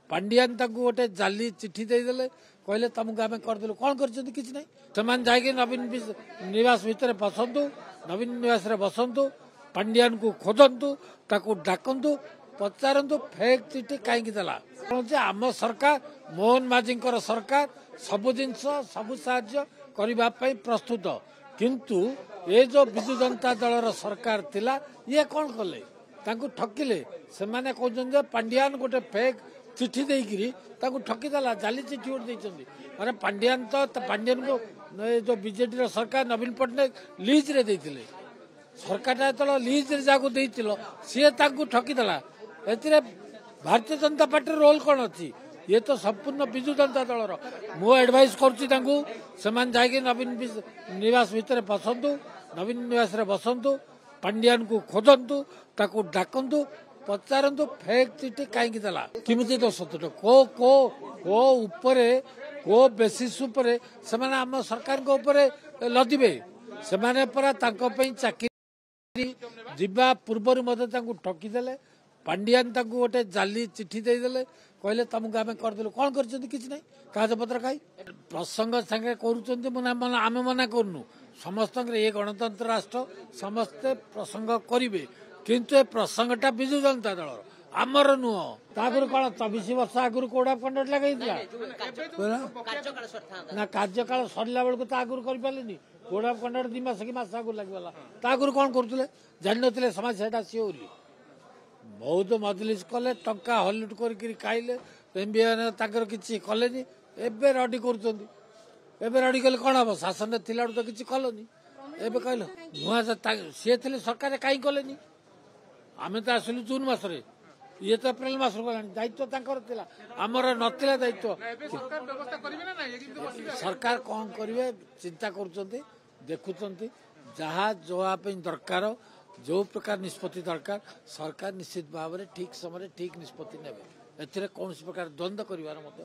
पांडियान गोटे जाली चिठी देदेले कहले तुमको आम करदेलु कौन कर किसी ना से नवीन निवास भितर बसतु नवीन निवास बसतु पांडियान को खोजतु ताकू डाकतु पचारतु फेक चिठी कहीं देला आम सरकार मोहन माझी सरकार सबु जिनस सबु साहाय्य करने प्रस्तुत किंतु ये जो विजु जनता दल सरकार थिला ये कौन कले ठकिले से माने कहते पांडियान गोटे फेक चिठी देकरी ठकीदेला जाली चिठी गोटे अरे पांडियान तो पांडियान को जो बीजेडी सरकार नवीन पट्टनायक लीज रे देथिले सरकार जो लीज रे जाको देथिलो सी ठकीदेला ए भारतीय जनता पार्टी रोल कौन अच्छी ये तो संपूर्ण विजु जनता दल मु एडवाइस करुच्ची से नवीन निवास भितर बसतु नवीन निवास बसतु पांडियान को खोजतु ताकू डाकतु पचारतु फेक चिठी कहीं देला किमिति दोष को को को उपरे को बेसिस उपरे से आम सरकार को उपरे लदिबे से परा चाकरी जीवा पूर्वर ठकीदेले पांडियान गोटे जाली चिठी देदेले कहले तुमको आम करदेलु कौन कर किसी ना कागज पत्र खाई प्रसंग सागे आम मना करनु समस्त ये गणतंत्र राष्ट्र समस्ते प्रसंग करेंगे किंतु ए प्रसंगटा विजु जनता दल आमर नुह तागुर कौन 24 वर्ष आगुरी कोड ऑफ कंडक्ट लगे ना कार्यकाल सरला बेलू तो आगुरी कर कोड ऑफ कंडक्ट 2 मास कि मास आगुरी लगेगा तागुरी कौन करुले जानी समाज सेटा सी बोली बहुत मजलिस कले टंका हलुट कर खाइले कि कले एबे रडी कर रडी कले कौन हम शासन थिला तो किसी कलनी एबे कहल नुआ सी थे सरकार कहीं कले आम तो आसलु जून मसरे ये तो एप्रिल मस दायित्व आमर नथिला दायित्व सरकार कौन करेंगे चिंता कर देखुं जहाँ जो दरकार जो प्रकार निष्पत्ति दरकार सरकार निश्चित भाव में ठीक समय ठीक निष्पत्ति ने कौन प्रकार द्वंद्व कर